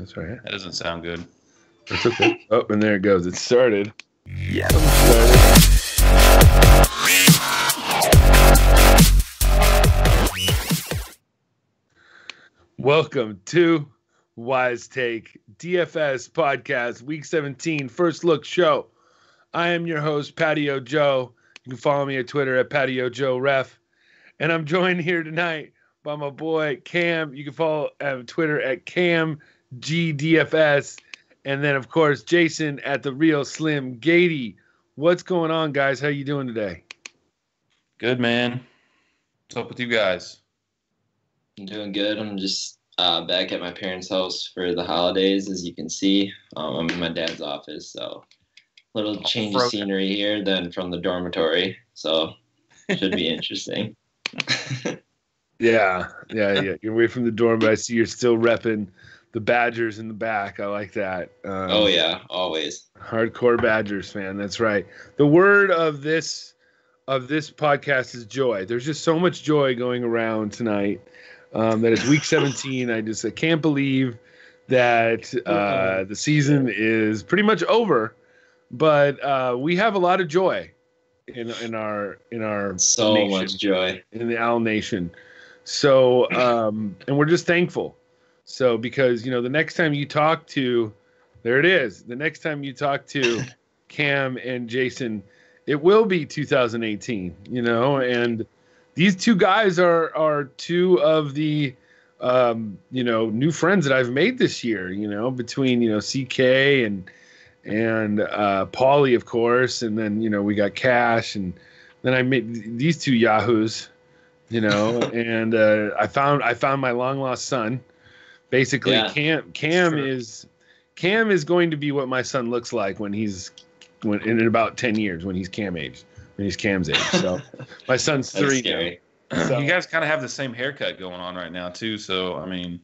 That's right. That doesn't sound good. That's okay. Oh, and there it goes. It started. Yeah. Welcome to Wise Take DFS Podcast Week 17 First Look Show. I am your host, Patio Joe. You can follow me on Twitter at Patio Joe Ref. And I'm joined here tonight by my boy Cam. You can follow Twitter at KamG333 and then, of course, Jason at the RealSlimGaede. What's going on, guys? How you doing today? Good, man. What's up with you guys? I'm doing good. I'm just back at my parents' house for the holidays, as you can see. I'm in my dad's office, so a little change of scenery here than from the dormitory, so should be interesting. Yeah. You're away from the dorm, but I see you're still repping the Badgers in the back. I like that. Oh, yeah, always. Hardcore Badgers fan. That's right. The word of this podcast is joy. There's just so much joy going around tonight that it's week 17. I can't believe that the season is pretty much over, but we have a lot of joy in our so nation, much joy in the Owl Nation. So and we're just thankful. So because the next time you talk to, there it is. The next time you talk to Cam and Jason, it will be 2018. And these two guys are two of the new friends that I've made this year. Between CK and Paulie, of course, and then we got Cash, and then I made these two yahoos. And I found my long lost son. Basically, yeah. Cam is going to be what my son looks like when in about 10 years when he's Cam's age. So my son's 3 scary. now. So, you guys kind of have the same haircut going on right now too. So I mean,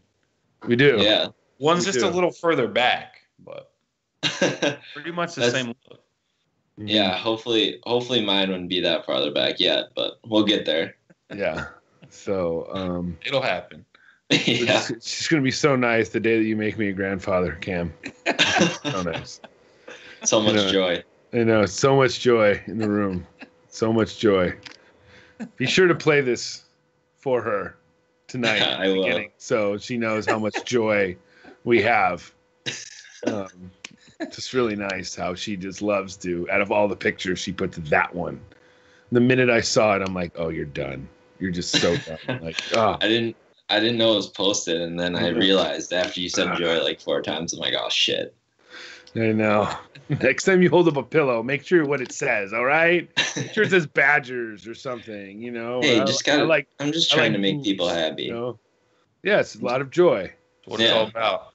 we do. Yeah, one's just a little further back, but pretty much the same look. Yeah, hopefully mine wouldn't be that farther back yet, but we'll get there. Yeah. So it'll happen. Yeah. It's just going to be so nice the day that you make me a grandfather, Cam. So nice. So much joy. I know. So much joy in the room. So much joy. Be sure to play this for her tonight. I will. So she knows how much joy we have. Just really nice how she just loves to, out of all the pictures, she put that one. The minute I saw it, I'm like, oh, you're done. You're just so done. Like, oh. I didn't know it was posted, and then I realized after you said joy like 4 times, I'm like, oh, shit. I know. Next time you hold up a pillow, make sure what it says, all right? Make sure it says Badgers or something, Hey, I'm just trying to make people happy. Yes, a lot of joy. That's what it's all about.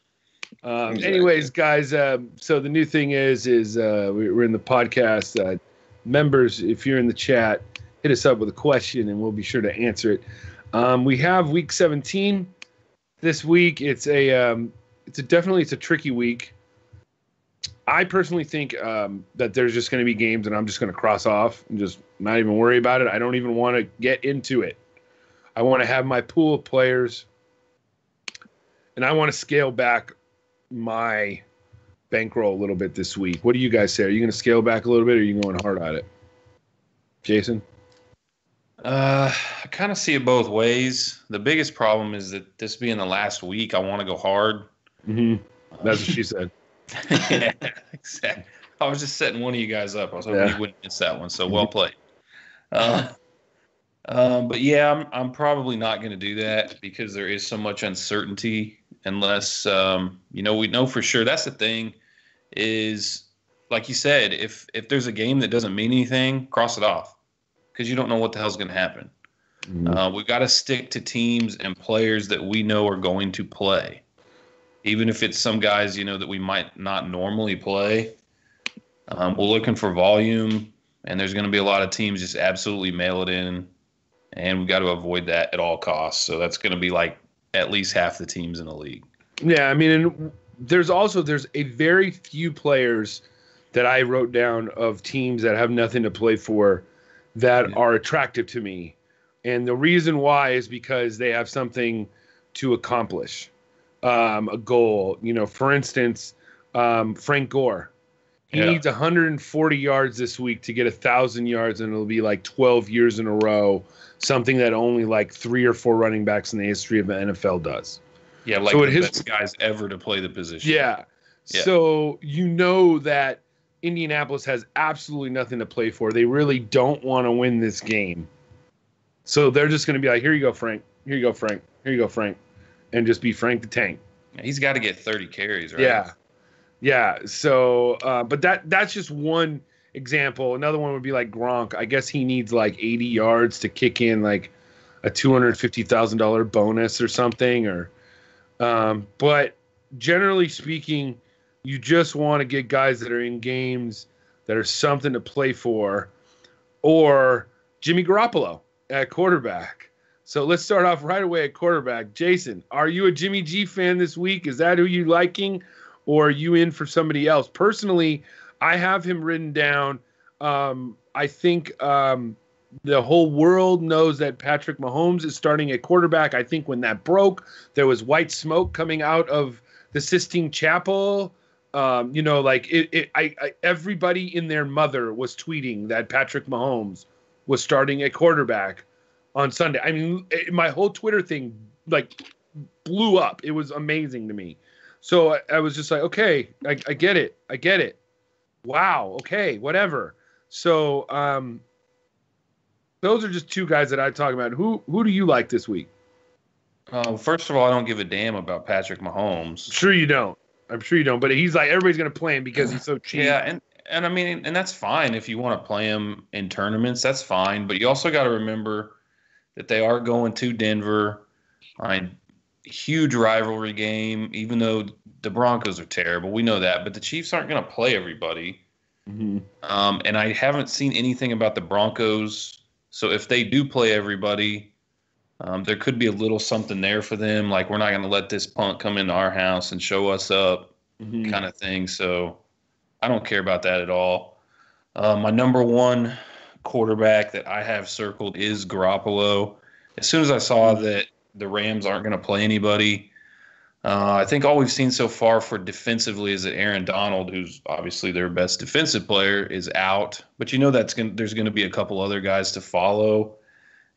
Exactly. Anyways, guys, so the new thing is we're in the podcast. Members, if you're in the chat, hit us up with a question, and we'll be sure to answer it. We have week 17 this week. It's a tricky week. I personally think that there's just going to be games that I'm just going to cross off and just not even worry about it. I don't even want to get into it. I want to have my pool of players, and I want to scale back my bankroll a little bit this week. What do you guys say? Are you going to scale back a little bit, or are you going hard at it? Jason? I kind of see it both ways. The biggest problem is that this being the last week, I want to go hard. Mm-hmm. That's what she said. Yeah, exactly. I was just setting one of you guys up. I was hoping you wouldn't miss that one. So well played. But yeah, I'm probably not going to do that because there is so much uncertainty. Unless we know for sure. That's the thing. Is like you said, if there's a game that doesn't mean anything, cross it off. Because you don't know what the hell's going to happen. Mm-hmm. We've got to stick to teams and players that we know are going to play. Even if it's some guys, that we might not normally play. We're looking for volume, and there's going to be a lot of teams just absolutely mail it in, and we've got to avoid that at all costs. So that's going to be like at least half the teams in the league. Yeah, I mean, and there's a very few players that I wrote down of teams that have nothing to play for that are attractive to me. And the reason why is because they have something to accomplish. a goal. For instance, Frank Gore. He needs 140 yards this week to get 1,000 yards, and it'll be like 12 years in a row, something that only like 3 or 4 running backs in the history of the NFL does. Yeah, like so the best guys ever to play the position. Yeah. So that Indianapolis has absolutely nothing to play for. They really don't want to win this game. So they're just going to be like, here you go, Frank. Here you go, Frank. Here you go, Frank. And just be Frank the Tank. He's got to get 30 carries, right? Yeah. So, but that's just one example. Another one would be like Gronk. I guess he needs like 80 yards to kick in like a $250,000 bonus or something. But generally speaking, you just want to get guys that are in games that are something to play for, or Jimmy Garoppolo at quarterback. So let's start off right away at quarterback. Jason, are you a Jimmy G fan this week? Is that who you liking, or are you in for somebody else? Personally, I have him written down. I think the whole world knows that Patrick Mahomes is starting at quarterback. I think when that broke, there was white smoke coming out of the Sistine Chapel. Everybody in their mother was tweeting that Patrick Mahomes was starting at quarterback on Sunday. I mean, my whole Twitter thing blew up. It was amazing to me. So I was just like, okay, I get it. I get it. Wow. Okay, whatever. So those are just two guys that I talk about. Who do you like this week? First of all, I don't give a damn about Patrick Mahomes. Sure you don't. I'm sure you don't. But he's like, everybody's going to play him because he's so cheap. Yeah, and I mean, and that's fine if you want to play him in tournaments. That's fine. But you also got to remember that they are going to Denver. Huge rivalry game, even though the Broncos are terrible. We know that. But the Chiefs aren't going to play everybody. Mm-hmm. And I haven't seen anything about the Broncos. So if they do play everybody, there could be a little something there for them. Like, we're not going to let this punk come into our house and show us up, kind of thing. So I don't care about that at all. My number one quarterback that I have circled is Garoppolo. As soon as I saw that the Rams aren't going to play anybody, I think all we've seen so far for defensively is that Aaron Donald, who's obviously their best defensive player, is out. But there's going to be a couple other guys to follow.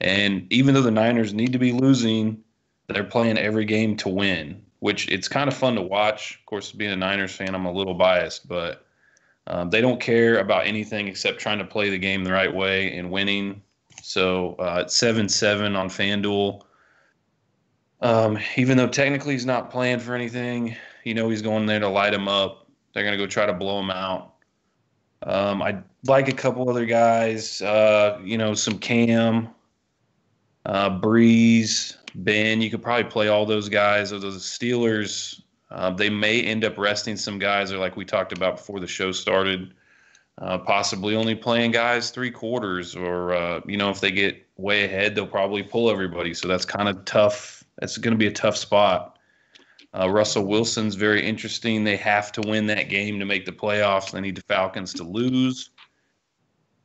And even though the Niners need to be losing, they're playing every game to win, which it's kind of fun to watch. Of course, being a Niners fan, I'm a little biased, but they don't care about anything except trying to play the game the right way and winning. So it's 7-7 on FanDuel. Even though technically he's not playing for anything, he's going there to light him up. They're going to go try to blow him out. I like a couple other guys, some Cam, Breeze, Ben. You could probably play all those guys. Or those Steelers, they may end up resting some guys, or like we talked about before the show started, possibly only playing guys 3 quarters, or, if they get way ahead, they'll probably pull everybody. So that's kind of tough. That's going to be a tough spot. Russell Wilson's very interesting. They have to win that game to make the playoffs. They need the Falcons to lose.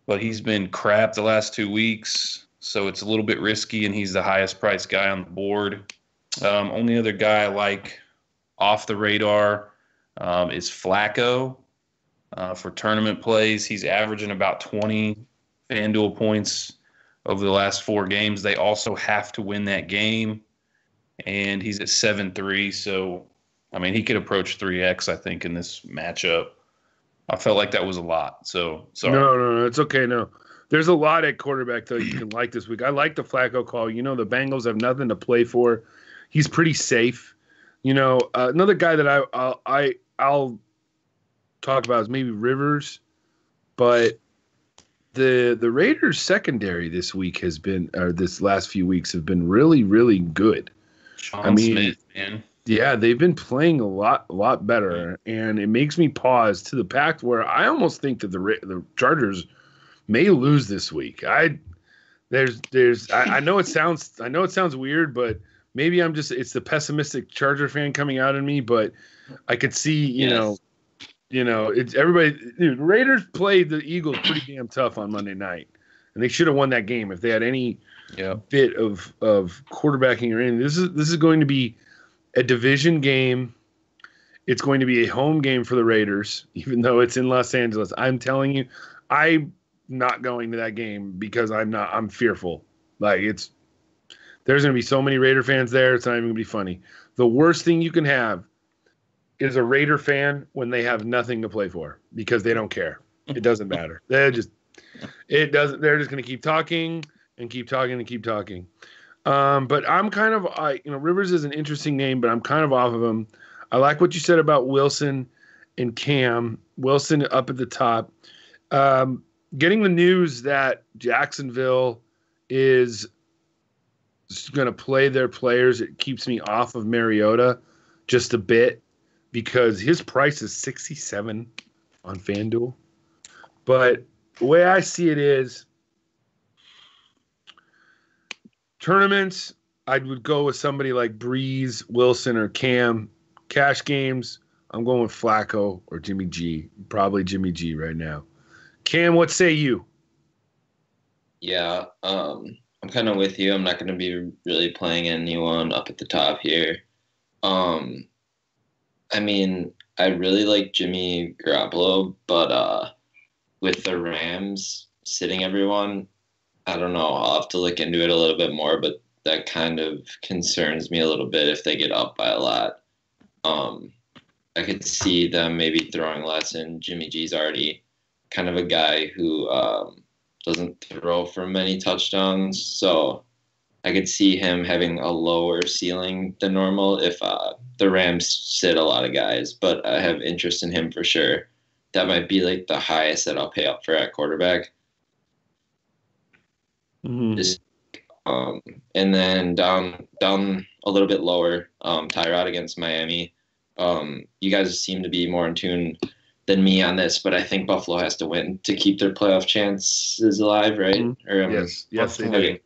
But he's been crap the last 2 weeks, so it's a little bit risky, and he's the highest priced guy on the board. Only other guy I like off the radar is Flacco for tournament plays. He's averaging about 20 FanDuel points over the last 4 games. They also have to win that game. And he's at 7-3, so, I mean, he could approach 3X, I think, in this matchup. I felt like that was a lot, so sorry. No, it's okay, no. There's a lot at quarterback, though, you can like this week. I like the Flacco call. The Bengals have nothing to play for. He's pretty safe. Another guy that I'll talk about is maybe Rivers, but the Raiders secondary this last few weeks have been really, really good. Smith, man. Yeah, they've been playing a lot better, and it makes me pause to the fact where I almost think that the Chargers may lose this week. I know it sounds weird, but maybe it's the pessimistic Charger fan coming out in me, but I could see, it's everybody. Dude, Raiders played the Eagles pretty damn tough on Monday night, and they should have won that game if they had any bit of quarterbacking or anything. This is going to be a division game. It's going to be a home game for the Raiders, even though it's in Los Angeles. I'm telling you, I'm not going to that game because I'm fearful. Like there's going to be so many Raider fans there. It's not even going to be funny. The worst thing you can have is a Raider fan when they have nothing to play for because they don't care. It doesn't matter. They're just going to keep talking and keep talking and keep talking. But I'm kind of, Rivers is an interesting name, but I'm kind of off of him. I like what you said about Wilson and Cam. Wilson up at the top. Getting the news that Jacksonville is going to play their players, it keeps me off of Mariota just a bit because his price is 67 on FanDuel. But the way I see it is tournaments, I would go with somebody like Breeze, Wilson, or Cam. Cash games, I'm going with Flacco or Jimmy G. Probably Jimmy G right now. Cam, what say you? Yeah, I'm kind of with you. I'm not going to be really playing anyone up at the top here. I mean, I really like Jimmy Garoppolo, but with the Rams sitting everyone, I don't know. I'll have to look into it a little bit more, but that kind of concerns me a little bit if they get up by a lot. I could see them maybe throwing less, and Jimmy G's already kind of a guy who doesn't throw for many touchdowns, so I could see him having a lower ceiling than normal if the Rams sit a lot of guys, but I have interest in him for sure. That might be like the highest that I'll pay up for at quarterback. Mm-hmm. And then down a little bit lower, Tyrod against Miami. You guys seem to be more in tune than me on this, but I think Buffalo has to win to keep their playoff chances alive, right? Mm-hmm. Or, yes, they do.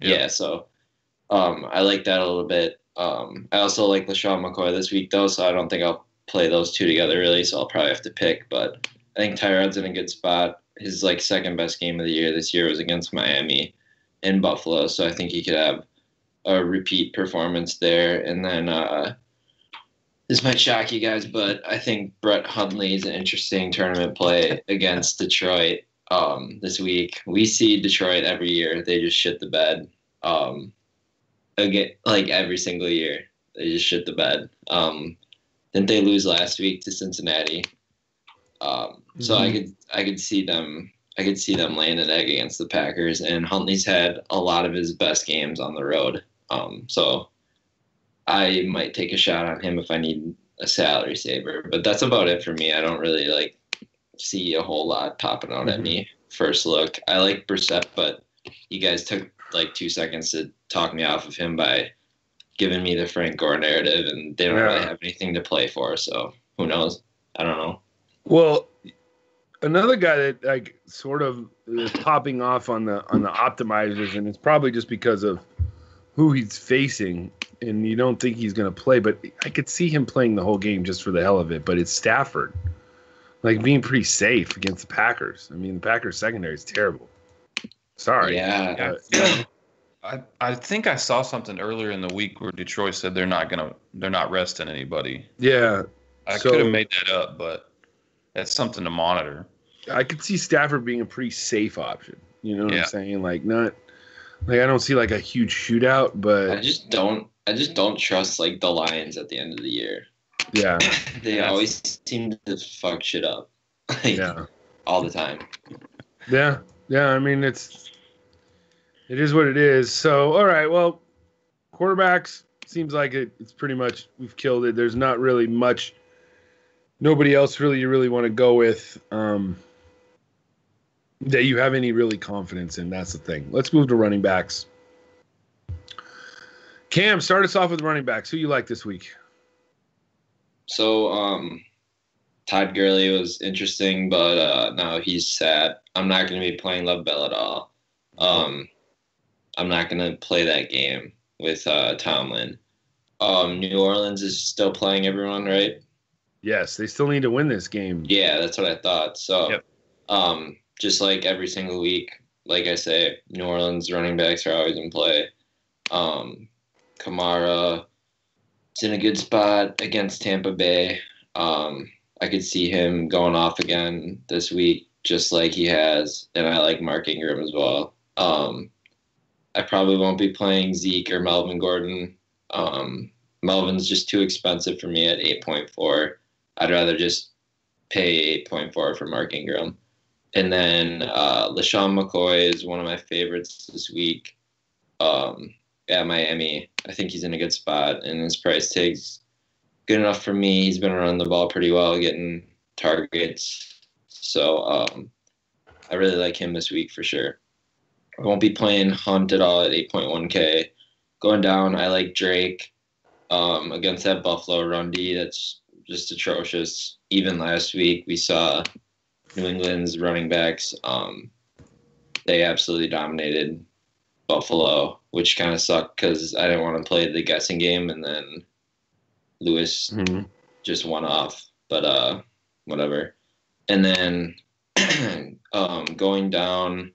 Yeah, so I like that a little bit. I also like LaShawn McCoy this week, though, so I don't think I'll play those two together, really, so I'll probably have to pick. But I think Tyrod's in a good spot. His second best game of the year this year was against Miami in Buffalo, so I think he could have a repeat performance there. And then this might shock you guys, but I think Brett Hundley is an interesting tournament play against Detroit this week. We see Detroit every year. They just shit the bed. Again, like every single year, they just shit the bed. Didn't they lose last week to Cincinnati? So I could see them. I could see them laying an egg against the Packers, and Huntley's had a lot of his best games on the road. So I might take a shot on him if I need a salary saver, but that's about it for me. I don't really see a whole lot popping out at me first look. I like Brissett, but you guys took 2 seconds to talk me off of him by giving me the Frank Gore narrative, and they don't really have anything to play for. So who knows? I don't know. Well, another guy that sort of is popping off on the optimizers, and it's probably just because of who he's facing, and you don't think he's going to play, but I could see him playing the whole game just for the hell of it. But it's Stafford, being pretty safe against the Packers. I mean, the Packers secondary is terrible. Sorry. Yeah. I think I saw something earlier in the week where Detroit said they're not resting anybody. Yeah. I could have made that up, but that's something to monitor. I could see Stafford being a pretty safe option. You know what I'm saying? Not I don't see a huge shootout, but I just don't trust the Lions at the end of the year. Yeah. They always seem to fuck shit up. All the time. Yeah. Yeah, I mean it is what it is. So, all right, well, quarterbacks seems like it's pretty much we've killed it. There's not really much. Nobody else you really want to go with that you have any really confidence in. That's the thing. Let's move to running backs. Cam, start us off with running backs. Who you like this week? So, Todd Gurley was interesting, but now he's sad. I'm not going to be playing Love Bell at all. I'm not going to play that game with Tomlin. New Orleans is still playing everyone, right? Yes, they still need to win this game. Yeah, that's what I thought. So, just like every single week, like I say, New Orleans running backs are always in play. Kamara, It's in a good spot against Tampa Bay. I could see him going off again this week, just like he has, and I like Mark Ingram as well. I probably won't be playing Zeke or Melvin Gordon. Melvin's just too expensive for me at 8.4. I'd rather just pay 8.4 for Mark Ingram. And then LaShawn McCoy is one of my favorites this week at Miami. I think he's in a good spot, and his price tag's good enough for me. He's been running the ball pretty well, getting targets. So I really like him this week for sure. I won't be playing Hunt at all at 8.1K. Going down, I like Drake against that Buffalo run D. That's just atrocious. Even last week, we saw New England's running backs. They absolutely dominated Buffalo, which kind of sucked because I didn't want to play the guessing game, and then Lewis just went off. But whatever. And then going down,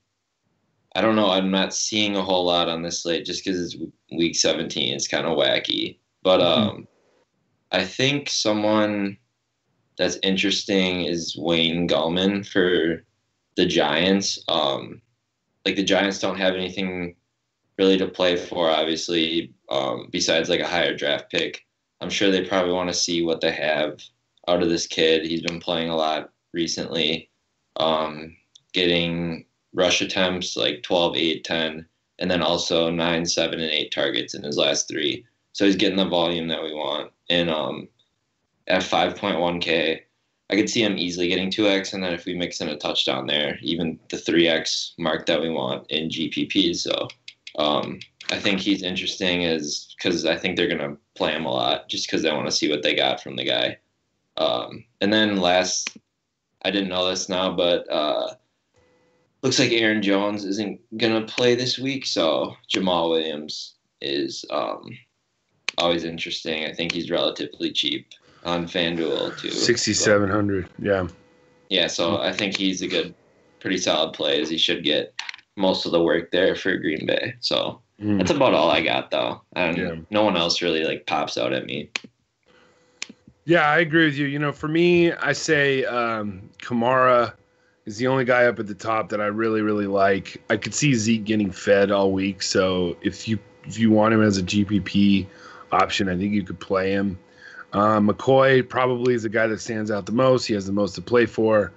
I don't know. I'm not seeing a whole lot on this slate just because it's week 17. It's kind of wacky. But I think someone that's interesting is Wayne Gallman for the Giants. Like the Giants don't have anything really to play for, obviously, besides like a higher draft pick. I'm sure they probably want to see what they have out of this kid. He's been playing a lot recently, getting rush attempts like 12, 8, 10, and then also 9, 7, and 8 targets in his last 3. So he's getting the volume that we want. And at 5.1K, I could see him easily getting 2X, and then if we mix in a touchdown there, even the 3X mark that we want in GPP. So I think he's interesting because I think they're going to play him a lot just because they want to see what they got from the guy. And then last, I didn't know this now, but looks like Aaron Jones isn't going to play this week, so Jamal Williams is always interesting. I think he's relatively cheap on FanDuel too. 6,700, yeah. Yeah, so I think he's a good, pretty solid play, as he should get most of the work there for Green Bay. So that's about all I got, though. No one else really like pops out at me. Yeah, I agree with you. You know, for me, I say Kamara is the only guy up at the top that I really, really like. I could see Zeke getting fed all week, so if you want him as a GPP option, I think you could play him. McCoy probably is the guy that stands out the most. He has the most to play for,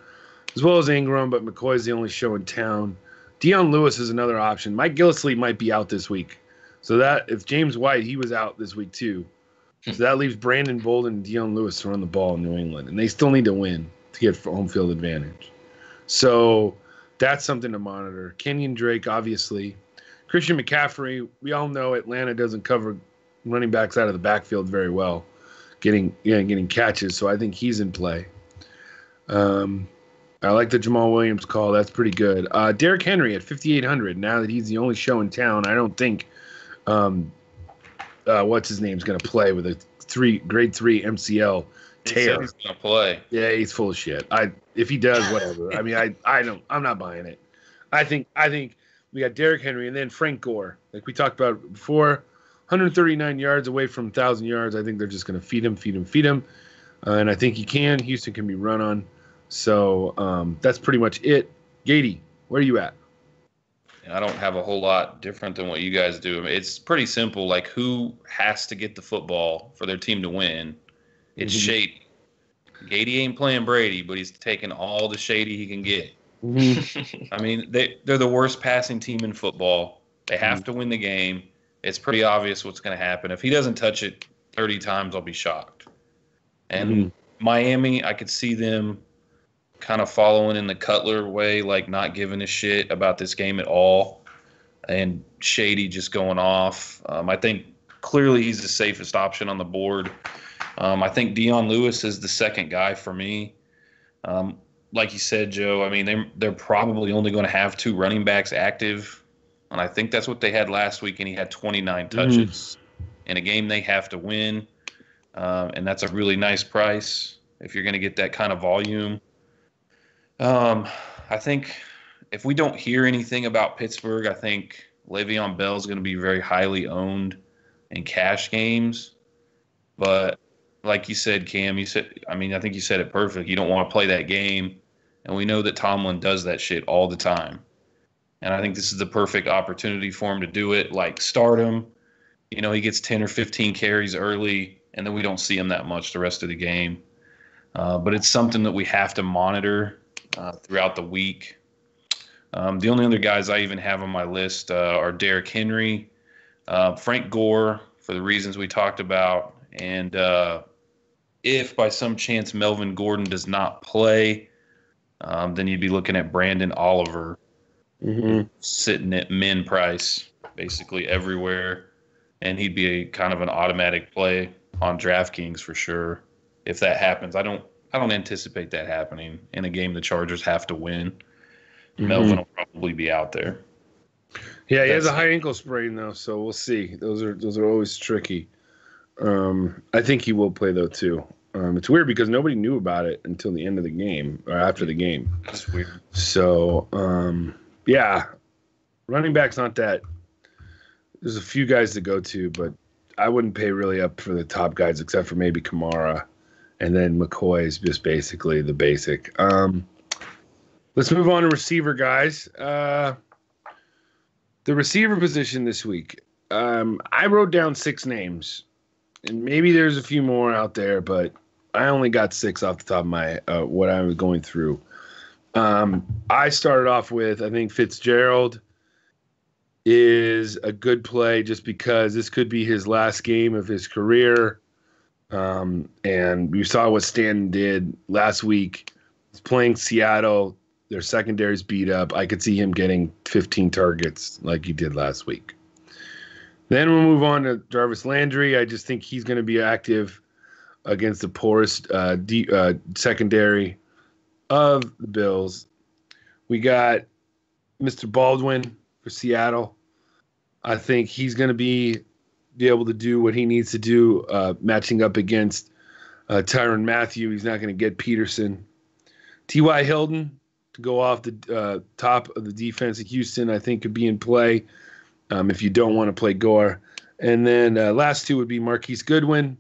as well as Ingram, but McCoy's the only show in town. Dion Lewis is another option. Mike Gillislee might be out this week. So that if James White, he was out this week too. So that leaves Brandon Bolden and Dion Lewis to run the ball in New England. And they still need to win to get home field advantage. So that's something to monitor. Kenyon Drake, obviously. Christian McCaffrey, we all know Atlanta doesn't cover running backs out of the backfield very well, getting catches. So I think he's in play. I like the Jamal Williams call. That's pretty good. Derrick Henry at 5,800. Now that he's the only show in town, I don't think what's his name's going to play with a grade 3 MCL tear. He's going to play. Yeah, he's full of shit. If he does, whatever. I mean, I'm not buying it. I think we got Derrick Henry and then Frank Gore, like we talked about before. 139 yards away from 1,000 yards. I think they're just going to feed him. And I think he can. Houston can be run on. So that's pretty much it. Gaede, where are you at? I don't have a whole lot different than what you guys do. I mean, it's pretty simple. Like, who has to get the football for their team to win? It's Shady. Gaede ain't playing Brady, but he's taking all the Shady he can get. I mean, they're the worst passing team in football. They have to win the game. It's pretty obvious what's going to happen. If he doesn't touch it 30 times, I'll be shocked. And Miami, I could see them kind of following in the Cutler way, like not giving a shit about this game at all, and Shady just going off. I think clearly he's the safest option on the board. I think Dion Lewis is the second guy for me. Like you said, Joe, I mean, they're probably only going to have 2 running backs active, and I think that's what they had last week, and he had 29 touches in a game they have to win, and that's a really nice price if you're going to get that kind of volume. I think if we don't hear anything about Pittsburgh, I think Le'Veon Bell is going to be very highly owned in cash games. But like you said, Cam, I think you said it perfect. You don't want to play that game. And we know that Tomlin does that shit all the time. And I think this is the perfect opportunity for him to do it. Like, start him. He gets 10 or 15 carries early, and then we don't see him that much the rest of the game. But it's something that we have to monitor throughout the week. The only other guys I even have on my list are Derrick Henry, Frank Gore, for the reasons we talked about. And if by some chance Melvin Gordon does not play, then you'd be looking at Brandon Oliver sitting at min price basically everywhere. And he'd be a kind of an automatic play on DraftKings for sure. If that happens, I don't anticipate that happening in a game the Chargers have to win. Melvin will probably be out there. Yeah, he has a high ankle sprain though, so we'll see. Those are always tricky. I think he will play though too. It's weird because nobody knew about it until the end of the game or after the game. That's weird. So, yeah, running back's not that. There's a few guys to go to, but I wouldn't pay really up for the top guys except for maybe Kamara, and then McCoy is just basically the basic. Let's move on to receiver, guys. The receiver position this week. I wrote down 6 names, and maybe there's a few more out there, but I only got 6 off the top of my what I was going through. I started off with, I think Fitzgerald is a good play just because this could be his last game of his career. And we saw what Stanton did last week. He's playing Seattle. Their secondary's beat up. I could see him getting 15 targets like he did last week. Then we'll move on to Jarvis Landry. I just think he's going to be active against the poorest secondary of the Bills. We got Mr. Baldwin for Seattle. I think he's going to be able to do what he needs to do, matching up against Tyrann Mathieu. He's not going to get Peterson. T.Y. Hilton to go off the top of the defense at Houston, I think could be in play if you don't want to play Gore. And then last 2 would be Marquise Goodwin,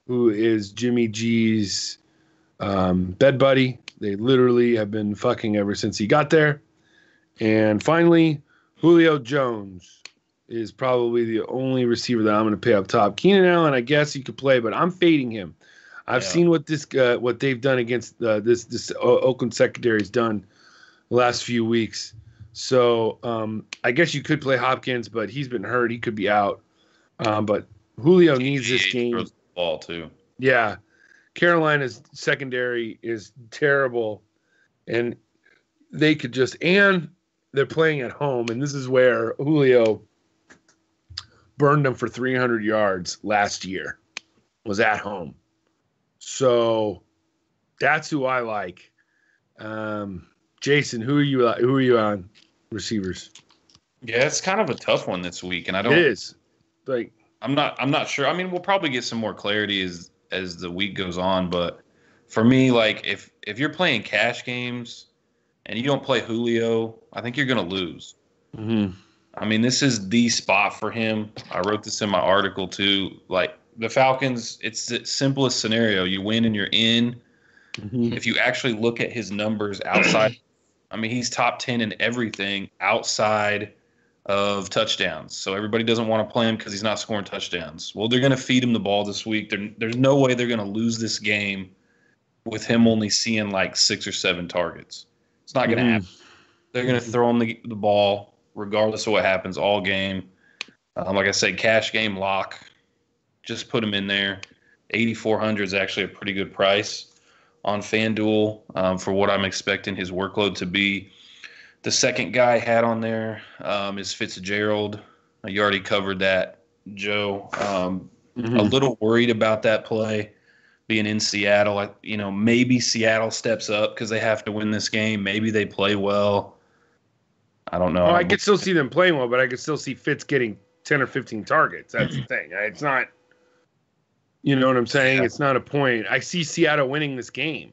who is Jimmy G's bed buddy. They literally have been fucking ever since he got there. And finally, Julio Jones is probably the only receiver that I'm going to pay up top. Keenan Allen, I guess you could play, but I'm fading him. I've seen what they've done against this Oakland secondary has done the last few weeks. So I guess you could play Hopkins, but he's been hurt. He could be out. But Julio needs this game. Throws the ball too. Yeah. Carolina's secondary is terrible, and they could and they're playing at home, and this is where Julio burned them for 300 yards last year, was at home. So that's who I like. Jason, who are you on receivers? Yeah, it's kind of a tough one this week, and It is. Like, I'm not sure. I mean, we'll probably get some more clarity as the week goes on, but for me, like if you're playing cash games and you don't play Julio, I think you're going to lose. Mm-hmm. I mean, this is the spot for him. I wrote this in my article too. Like the Falcons, it's the simplest scenario. You win and you're in. Mm-hmm. If you actually look at his numbers outside, I mean, he's top 10 in everything outside of touchdowns. So everybody doesn't want to play him because he's not scoring touchdowns. Well, they're going to feed him the ball this week. There's no way they're going to lose this game with him only seeing like 6 or 7 targets. It's not going to happen. They're going to throw him the ball regardless of what happens all game. Like I said, cash game lock. Just put him in there. 8,400 is actually a pretty good price on FanDuel for what I'm expecting his workload to be. The second guy I had on there is Fitzgerald. You already covered that, Joe. A little worried about that play being in Seattle. Maybe Seattle steps up because they have to win this game. Maybe they play well. I don't know. Oh, I could still see them playing well, but I could still see Fitz getting 10 or 15 targets. That's the thing. It's not, you know what I'm saying? Yeah. It's not a point. I see Seattle winning this game.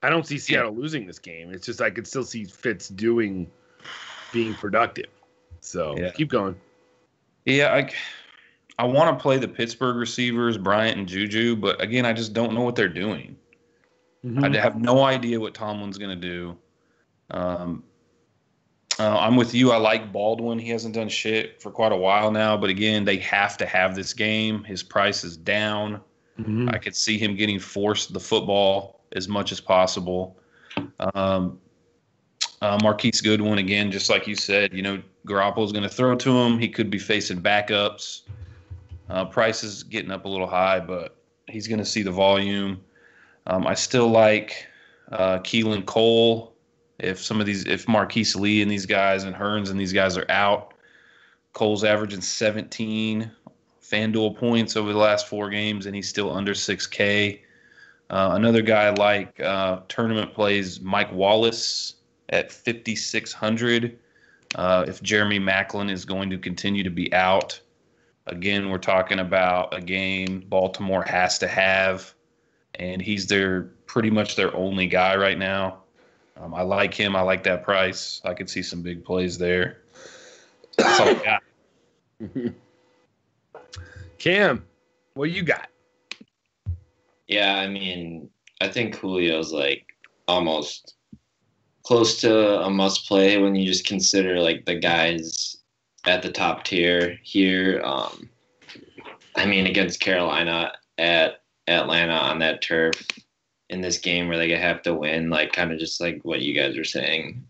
I don't see Seattle losing this game. It's just I could still see Fitz being productive. So keep going. Yeah, I want to play the Pittsburgh receivers, Bryant and Juju, but again, I just don't know what they're doing. I have no idea what Tomlin's going to do. I'm with you. I like Baldwin. He hasn't done shit for quite a while now, but again, they have to have this game. His price is down. I could see him getting forced the football as much as possible. Marquise Goodwin, again, just like you said, Garoppolo's going to throw to him. He could be facing backups. Price is getting up a little high, but he's going to see the volume. I still like Keelan Cole. If Marquise Lee and these guys and Hearns and these guys are out, Cole's averaging 17 FanDuel points over the last 4 games, and he's still under 6K. Another guy I like tournament plays Mike Wallace at 5,600. If Jeremy Maclin is going to continue to be out, again, we're talking about a game Baltimore has to have, and he's pretty much their only guy right now. I like him. I like that price. I could see some big plays there. That's all I got. Cam, what you got? Yeah, I mean, I think Julio's like almost close to a must play when you just consider like the guys at the top tier here. I mean, against Carolina at Atlanta on that turf in this game where they have to win, like kind of just like what you guys are saying.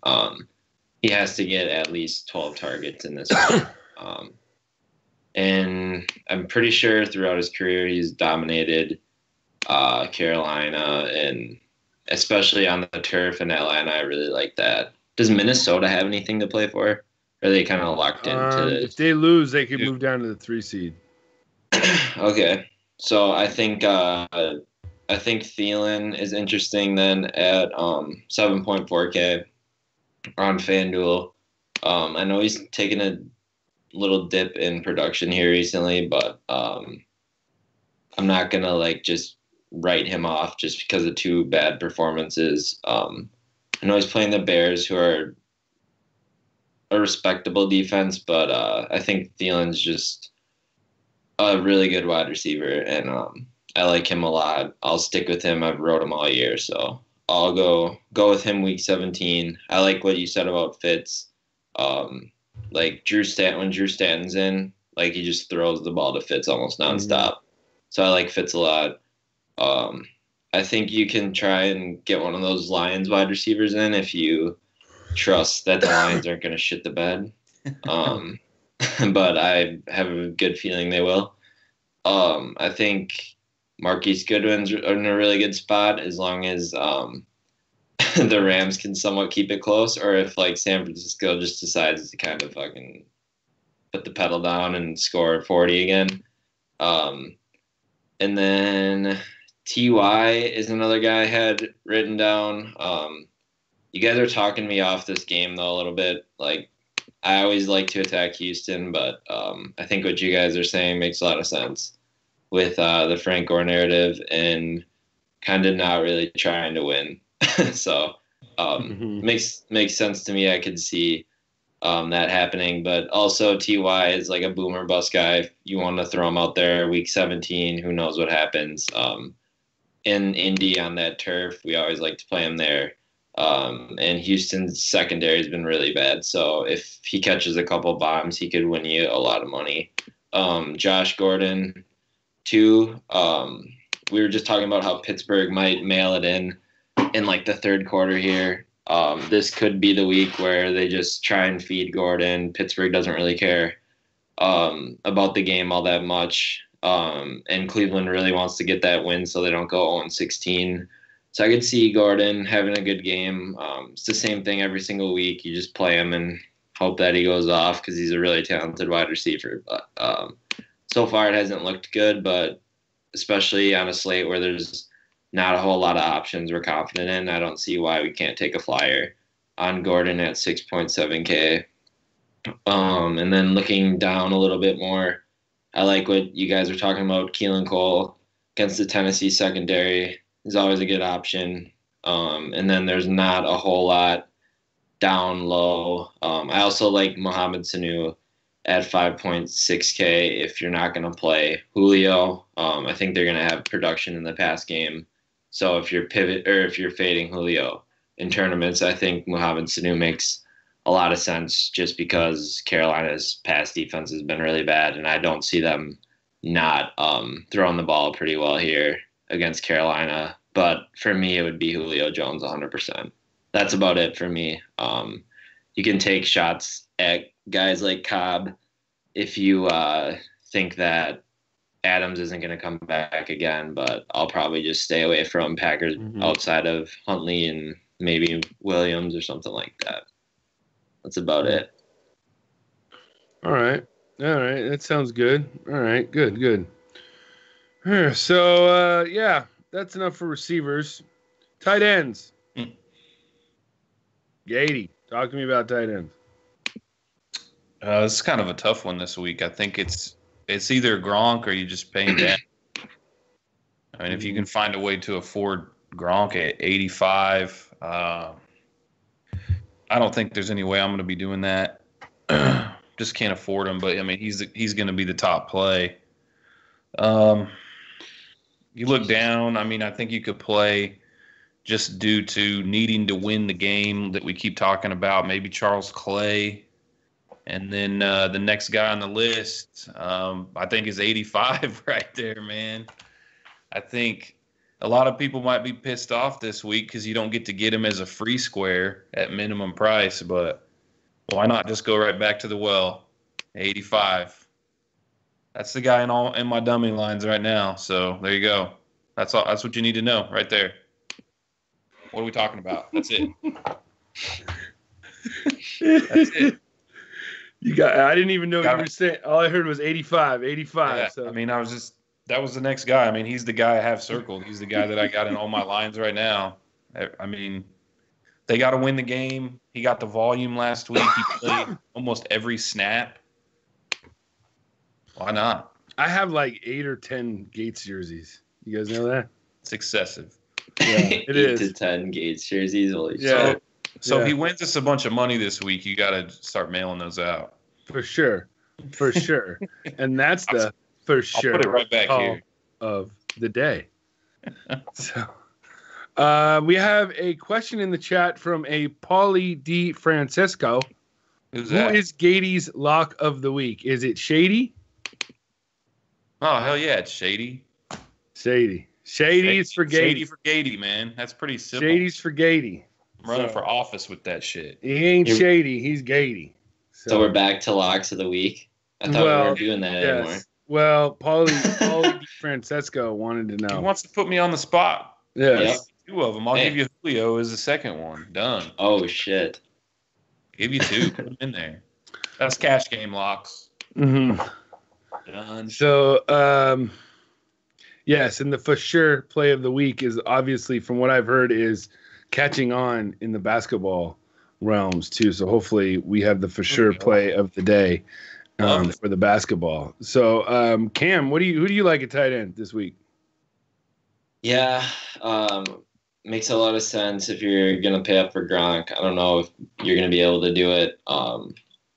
He has to get at least 12 targets in this game. And I'm pretty sure throughout his career he's dominated Carolina, and especially on the turf in Atlanta, I really like that. Does Minnesota have anything to play for? Or are they kind of locked into if they lose, they could move down to the 3 seed. Okay. So I think Thielen is interesting then at 7.4K on FanDuel. I know he's taken a little dip in production here recently, but I'm not going to like just write him off just because of 2 bad performances. I know he's playing the Bears, who are a respectable defense, but I think Thielen's just a really good wide receiver, and I like him a lot. I'll stick with him. I've rode him all year, so I'll go with him week 17. I like what you said about Fitz. Like when Drew Stanton's in, like he just throws the ball to Fitz almost nonstop. So I like Fitz a lot. I think you can try and get one of those Lions wide receivers in if you trust that the Lions aren't going to shit the bed. But I have a good feeling they will. I think Marquise Goodwin's in a really good spot as long as the Rams can somewhat keep it close, or if like San Francisco just decides to kind of fucking put the pedal down and score 40 again. And then Ty is another guy I had written down. You guys are talking me off this game though a little bit. Like I always like to attack Houston, but I think what you guys are saying makes a lot of sense with the Frank Gore narrative and kind of not really trying to win. So makes sense to me. I could see that happening, but also Ty is like a boomer bust guy. If you want to throw him out there week 17, who knows what happens. In Indy on that turf, we always like to play him there. And Houston's secondary has been really bad. So if he catches a couple bombs, he could win you a lot of money. Josh Gordon, too. We were just talking about how Pittsburgh might mail it in like the third quarter here. This could be the week where they just try and feed Gordon. Pittsburgh doesn't really care about the game all that much. And Cleveland really wants to get that win so they don't go 0-16. So I could see Gordon having a good game. It's the same thing every single week. You just play him and hope that he goes off because he's a really talented wide receiver. But so far it hasn't looked good, but especially on a slate where there's not a whole lot of options we're confident in, I don't see why we can't take a flyer on Gordon at 6.7K. And then looking down a little bit more, I like what you guys are talking about. Keelan Cole against the Tennessee secondary is always a good option. And then there's not a whole lot down low. I also like Mohamed Sanu at 5.6K if you're not going to play Julio. I think they're going to have production in the pass game. So if you're fading Julio in tournaments, I think Mohamed Sanu makes a lot of sense just because Carolina's pass defense has been really bad, and I don't see them not throwing the ball pretty well here against Carolina. But for me, it would be Julio Jones 100%. That's about it for me. You can take shots at guys like Cobb if you think that Adams isn't going to come back again, but I'll probably just stay away from Packers outside of Huntley and maybe Williams or something like that. That's about it. All right. That sounds good. All right. Good. So, yeah, that's enough for receivers. Tight ends. Gaede, talk to me about tight ends. This is kind of a tough one this week. I think it's either Gronk or you just pay him down. I mean, if you can find a way to afford Gronk at 85, I don't think there's any way I'm going to be doing that. Just can't afford him. But I mean, he's going to be the top play. You look down. I mean, I think you could play just due to needing to win the game that we keep talking about. Maybe Charles Clay. And then the next guy on the list, I think, is 85 right there, man. I think a lot of people might be pissed off this week because you don't get to get him as a free square at minimum price. But why not just go right back to the well, 85? That's the guy in my dummy lines right now. So there you go. That's all. That's what you need to know right there. What are we talking about? That's it. That's it. I didn't even know what you were saying. All I heard was 85. Yeah, so. I mean, that was the next guy. I mean, he's the guy I have circled. He's the guy that I got in all my lines right now. I mean, they got to win the game. He got the volume last week. He played almost every snap. Why not? I have like 8 or 10 Gates jerseys. You guys know that? It's excessive. Yeah, it is. 8 to 10 Gates jerseys. Holy yeah. shit. So if he wins us a bunch of money this week, you got to start mailing those out. For sure. And that's the for sure. I'll put it right back here of the day. So we have a question in the chat from a Paulie D. Francesco. Who's that? Who is Gaede's lock of the week? Is it Shady? Oh, hell yeah, it's Shady. Shady's for Gaede. Shady for Gaede, man. That's pretty simple. Shady's for Gaede. I'm running for office with that shit. He ain't Shady. He's Gaede. So we're back to locks of the week. I thought we weren't doing that anymore. Well, Paulie D. Francesco wanted to know. He wants to put me on the spot. Yes. Yep. 2 of them. I'll give you Julio as the second one. Done. Oh, shit. Give you 2. Put them in there. That's cash game locks. Mm-hmm. Done. So, yes, and the for sure play of the week is obviously, from what I've heard, is catching on in the basketball realms too. So hopefully we have the for sure play of the day for the basketball. So, Cam, who do you like at tight end this week? Yeah, makes a lot of sense if you're gonna pay up for Gronk. I don't know if you're gonna be able to do it.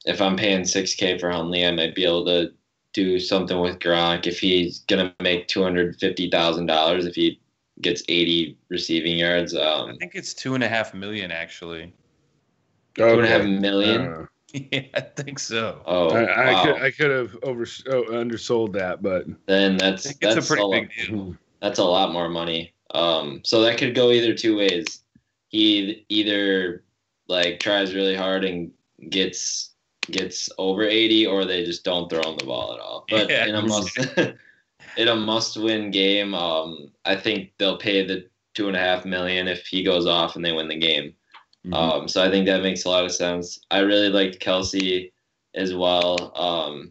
If I'm paying $6K for Huntley, I might be able to do something with Gronk if he's gonna make $250,000 if he gets 80 receiving yards. I think it's $2.5 million actually. $2.5 million. Yeah, I think so. Oh, I could have undersold that, but then it's a pretty big deal. That's a lot more money. So that could go either 2 ways. He either like tries really hard and gets over 80, or they just don't throw him the ball at all. But in a must-win game, I think they'll pay the $2.5 million if he goes off and they win the game. Mm-hmm. So I think that makes a lot of sense. I really liked Kelsey as well.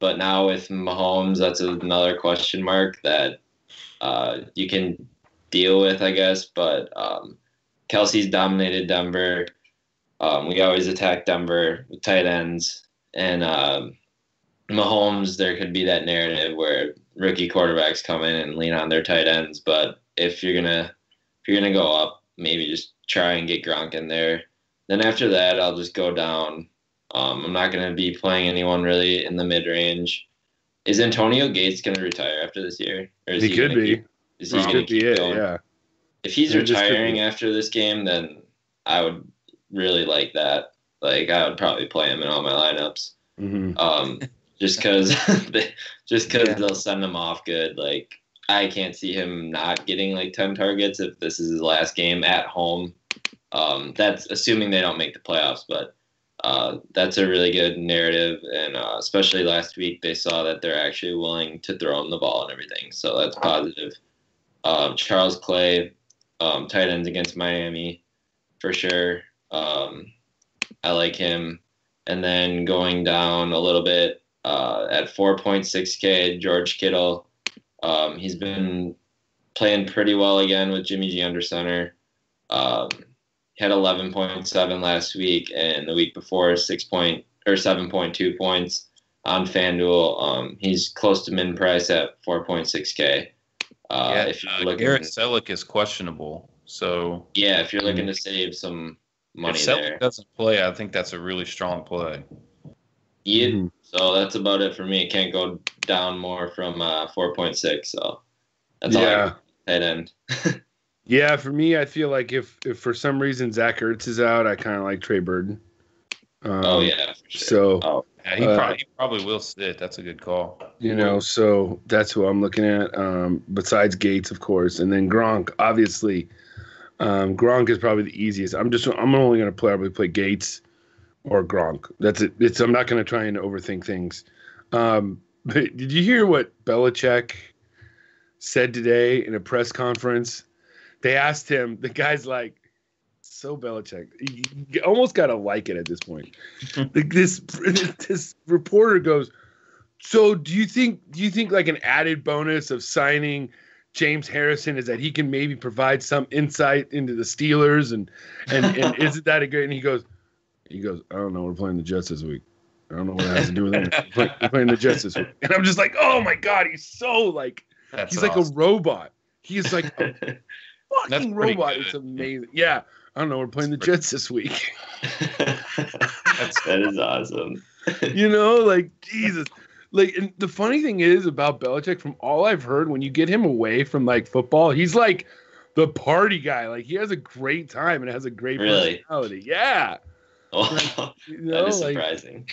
But now with Mahomes, that's another question mark that you can deal with, I guess. But Kelsey's dominated Denver. We always attack Denver with tight ends. And Mahomes, there could be that narrative where rookie quarterbacks come in and lean on their tight ends. But if you're gonna go up, maybe just try and get Gronk in there. Then after that, I'll just go down I'm not going to be playing anyone really in the mid-range. Is Antonio Gates going to retire after this year? Or is he could be. Is he going to keep going? Yeah. If he's retiring after this game, then I would really like that. Like, I would probably play him in all my lineups. Mm-hmm. Just because they'll send him off good. Like, I can't see him not getting like 10 targets if this is his last game at home. That's assuming they don't make the playoffs, but that's a really good narrative. And especially last week, they saw that they're actually willing to throw him the ball and everything. So that's positive. Charles Clay, tight ends against Miami, for sure. I like him. And then going down a little bit at 4.6K, George Kittle. He's been playing pretty well again with Jimmy G under center. He had 11.7 last week, and the week before 7.2 points on FanDuel. He's close to min price at 4.6K. If you're looking, Garrett Selleck is questionable, so yeah, if you're looking to save some money if there, doesn't play, I think that's a really strong play. Yeah, so that's about it for me. It can't go down more from 4.6. So that's all I got tight end. Yeah, for me, I feel like if for some reason Zach Ertz is out, I kind of like Trey Burton. For sure. So he probably will sit. That's a good call. So that's who I'm looking at. Besides Gates, of course, and then Gronk. Obviously, Gronk is probably the easiest. I'm only going to probably play Gates or Gronk. That's it. I'm not going to try and overthink things. But did you hear what Belichick said today in a press conference? They asked him, the guy's like, so Belichick, you almost got to like it at this point. This reporter goes, so do you think like an added bonus of signing James Harrison is that he can maybe provide some insight into the Steelers and isn't that a great? And he goes, I don't know. We're playing the Jets this week. I don't know what it has to do with them. We're playing the Jets this week. And I'm just like, oh my God, he's so like, he's awesome. Like a robot. He is like a fucking robot. Good. It's amazing. Yeah. I don't know. We're playing the Jets this week. That is awesome. Like, Jesus. Like, and the funny thing is about Belichick, from all I've heard, when you get him away from like football, he's like the party guy. Like, he has a great time and has a great personality. Yeah. Oh, that is surprising.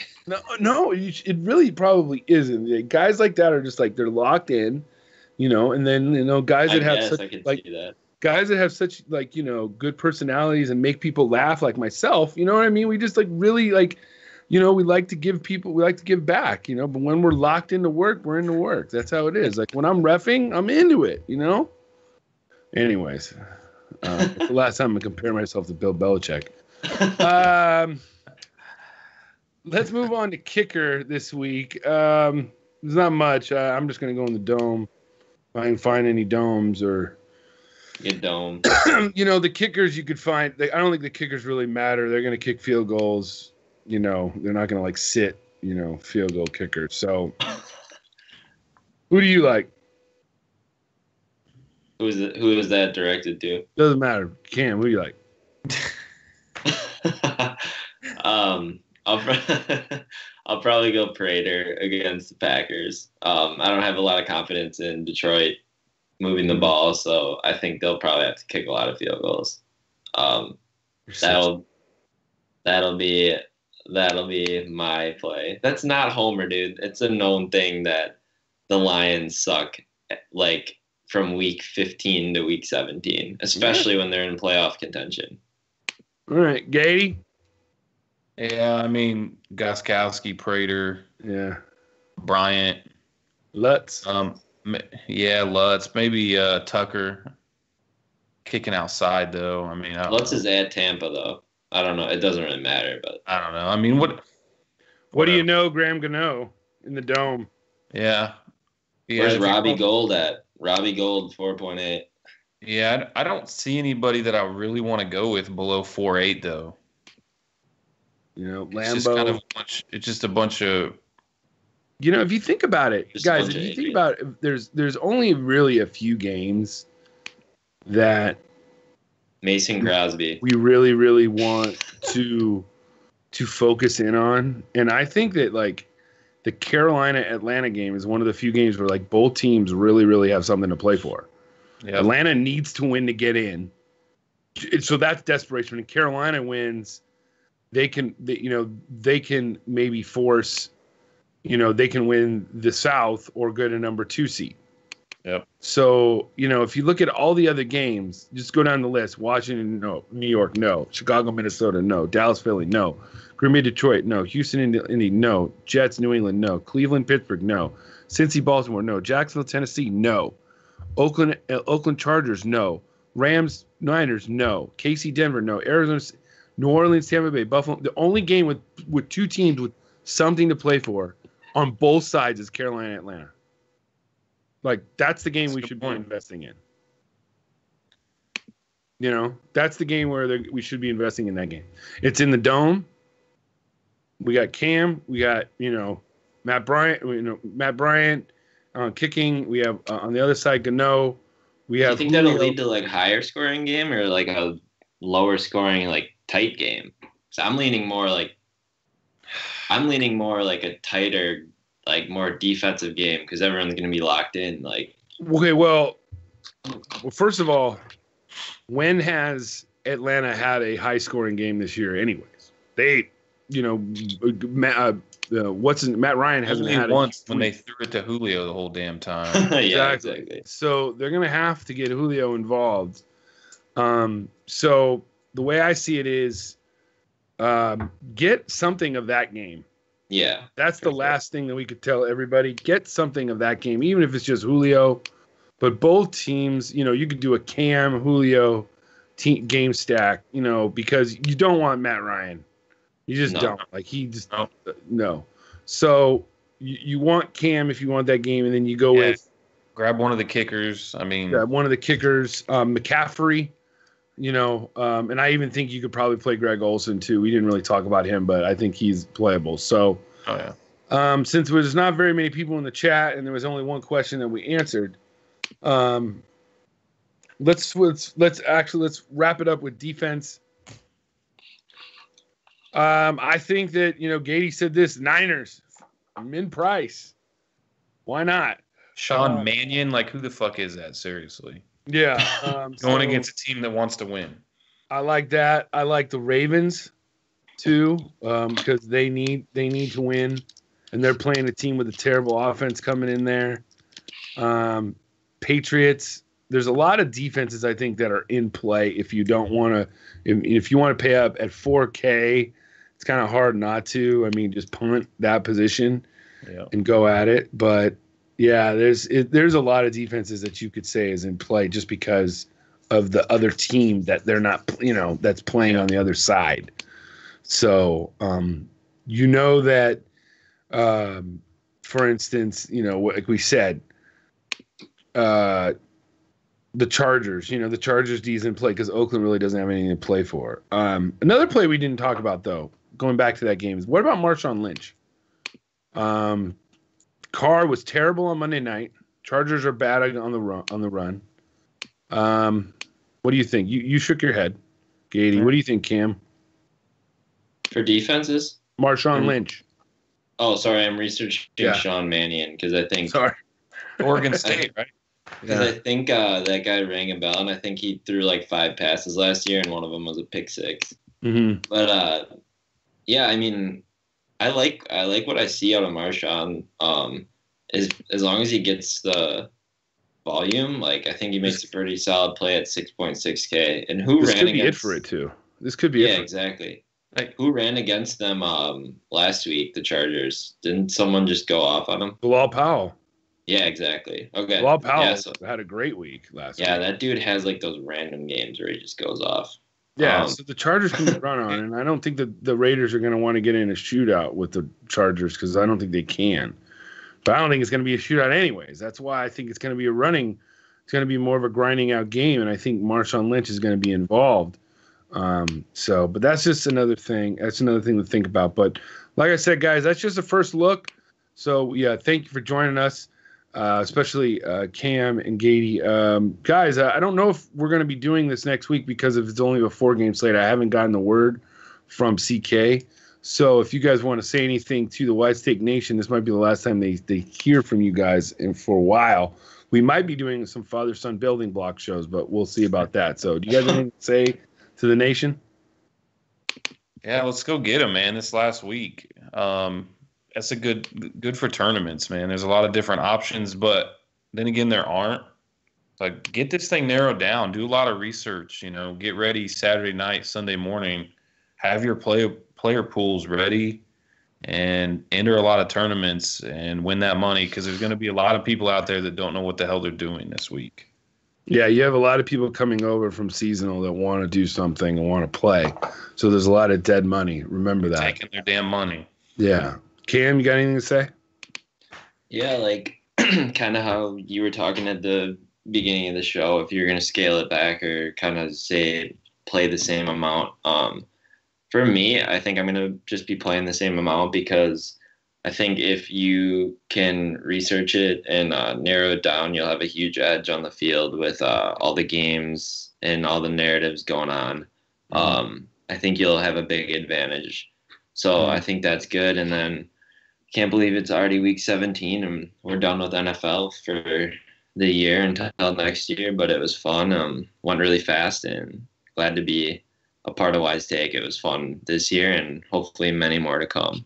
No, it really probably isn't. Like, guys like that are just like, they're locked in, and then guys that have such like guys that have such like good personalities and make people laugh, like myself. You know what I mean? We just like really like, we like to give back. But when we're locked into work, we're into work. That's how it is. Like when I'm reffing, I'm into it. Anyways, the last time I compare myself to Bill Belichick. Let's move on to kicker this week. There's not much. I'm just going to go in the dome. If I can find any domes or get dome. The kickers you could find. I don't think the kickers really matter. They're going to kick field goals. They're not going to like sit. Field goal kickers. So, who do you like? Who is that directed to? Doesn't matter. Cam, who do you like? I'll probably go Prater against the Packers. I don't have a lot of confidence in Detroit moving the ball, so I think they'll probably have to kick a lot of field goals. That'll be my play. That's not Homer, dude. It's a known thing that the Lions suck like from week 15 to week 17, especially when they're in playoff contention. All right, Gaede. Yeah, I mean Gostkowski, Prater. Yeah. Bryant. Lutz. Lutz. Maybe Tucker. Kicking outside though. I mean, Lutz is at Tampa though. I don't know. It doesn't really matter, but I don't know. I mean, what do you know, Graham Gano in the dome? Yeah. Where's Robbie Gold at? Robbie Gold 4.8. Yeah, I don't see anybody that I really want to go with below 4.8 though. Lambo. It's just a bunch of. If you think about it, guys, if you think about it, there's only really a few games that Mason Crosby we really, really want to to focus in on. And I think that like the Carolina-Atlanta game is one of the few games where like both teams really, really have something to play for. Yep. Atlanta needs to win to get in. So that's desperation. When Carolina wins, they can maybe force, they can win the South or go to number 2 seed. Yep. So, if you look at all the other games, just go down the list. Washington, no. New York, no. Chicago, Minnesota, no. Dallas, Philly, no. Green Bay, Detroit, no. Houston, Indy, no. Jets, New England, no. Cleveland, Pittsburgh, no. Cincy, Baltimore, no. Jacksonville, Tennessee, no. Oakland Chargers, no. Rams, Niners, no. KC, Denver, no. Arizona, New Orleans, Tampa Bay, Buffalo. The only game with two teams with something to play for on both sides is Carolina, Atlanta. Like, that's the game we should be investing in. That's the game where we should be investing in that game. It's in the Dome. We got Cam. We got, Matt Bryant kicking. We have on the other side, Gano. We have. Do you think that'll lead to like higher scoring game or like a lower scoring like tight game? So I'm leaning more like a tighter, like more defensive game because everyone's going to be locked in. Like, okay, well, first of all, when has Atlanta had a high scoring game this year? Anyways, they, Matt Ryan hasn't had once when they threw it to Julio the whole damn time. Yeah, exactly. So they're going to have to get Julio involved. So the way I see it is, get something of that game. Yeah. That's the last thing that we could tell everybody. Get something of that game, even if it's just Julio. But both teams, you could do a Cam, Julio game stack, because you don't want Matt Ryan. You just don't. Like, he just no. So you want Cam if you want that game, and then you go with grab one of the kickers. Grab one of the kickers, McCaffrey. And I even think you could probably play Greg Olsen too. We didn't really talk about him, but I think he's playable. So, since there's not very many people in the chat and there was only one question that we answered, let's wrap it up with defense. I think that Gaede said this: Niners, min price. Why not? Sean Mannion, like who the fuck is that? Seriously. Yeah. Going against a team that wants to win. I like that. I like the Ravens too, because they need to win, and they're playing a team with a terrible offense coming in there. Patriots. There's a lot of defenses I think that are in play. If you don't want to, if you want to pay up at 4K, it's kind of hard not to. Just punt that position and go at it. But yeah, there's a lot of defenses that you could say is in play just because of the other team that they're not, that's playing on the other side. So, that, for instance, like we said, the Chargers, the Chargers D's in play because Oakland really doesn't have anything to play for. Another play we didn't talk about though, going back to that game, is what about Marshawn Lynch? Carr was terrible on Monday night. Chargers are bad on the run. What do you think? You shook your head, Gaede. What do you think, Cam? For defenses? Marshawn Lynch. Oh, sorry. I'm researching Sean Mannion because I think Oregon State, right? Because I think that guy rang a bell, and I think he threw like 5 passes last year, and one of them was a pick 6. Mm-hmm. But I like what I see out of Marshawn. As long as he gets the volume, like I think he makes a pretty solid play at 6.6K. And this ran could be it for it too. This could be it. Yeah, exactly. Like who ran against them last week? The Chargers. Didn't someone just go off on him? Bilal Powell. Yeah, exactly. Okay. Bilal Powell had a great week last week. Yeah, that dude has like those random games where he just goes off. Yeah, so the Chargers can run on, and I don't think that the Raiders are going to want to get in a shootout with the Chargers because I don't think they can. But I don't think it's going to be a shootout anyways. That's why I think it's going to be it's going to be more of a grinding out game, and I think Marshawn Lynch is going to be involved. But that's just another thing. That's another thing to think about. But like I said, guys, that's just a first look. So, yeah, thank you for joining us. Especially Cam and Gaede. Guys, I don't know if we're going to be doing this next week because if it's only a 4-game slate. I haven't gotten the word from CK. So if you guys want to say anything to the White Steak Nation, this might be the last time they hear from you guys for a while. We might be doing some father-son building block shows, but we'll see about that. So do you guys have anything to say to the nation? Yeah, let's go get them, man, this last week. That's a good for tournaments, man. There's a lot of different options, but then again, there aren't. Like, get this thing narrowed down. Do a lot of research, get ready Saturday night, Sunday morning. Have your player pools ready and enter a lot of tournaments and win that money, because there's going to be a lot of people out there that don't know what the hell they're doing this week. Yeah, you have a lot of people coming over from seasonal that want to do something and want to play. So there's a lot of dead money. Remember that. Taking their damn money. Yeah. Cam, you got anything to say? Yeah, like kind of how you were talking at the beginning of the show, if you're going to scale it back or kind of say play the same amount. For me, I think I'm going to just be playing the same amount, because I think if you can research it and narrow it down, you'll have a huge edge on the field with all the games and all the narratives going on. I think you'll have a big advantage. So I think that's good. And then can't believe it's already week 17 and we're done with NFL for the year until next year. But it was fun. Went really fast, and glad to be a part of Wise Take. It was fun this year, and hopefully many more to come.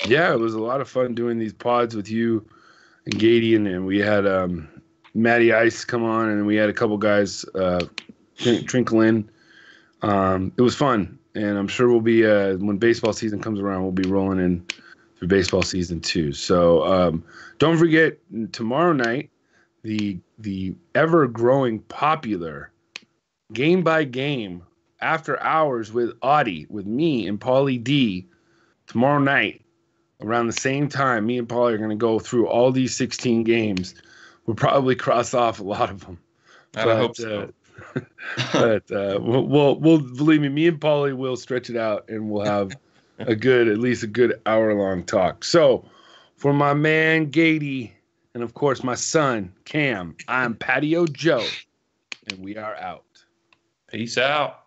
Yeah, it was a lot of fun doing these pods with you and Gaede, and we had Matty Ice come on, and we had a couple guys trinkle in. It was fun, and I'm sure we'll be when baseball season comes around, we'll be rolling in for baseball season too. So don't forget, tomorrow night, the ever-growing popular Game by Game After Hours with Audie, with me and Paulie D, tomorrow night around the same time. Me and Paulie are going to go through all these 16 games. We'll probably cross off a lot of them. I hope so. But we'll believe me and Paulie will stretch it out, and we'll have at least a good hour-long talk. So for my man Gaede, and of course my son Cam, I'm Patio Joe, and we are out. Peace out.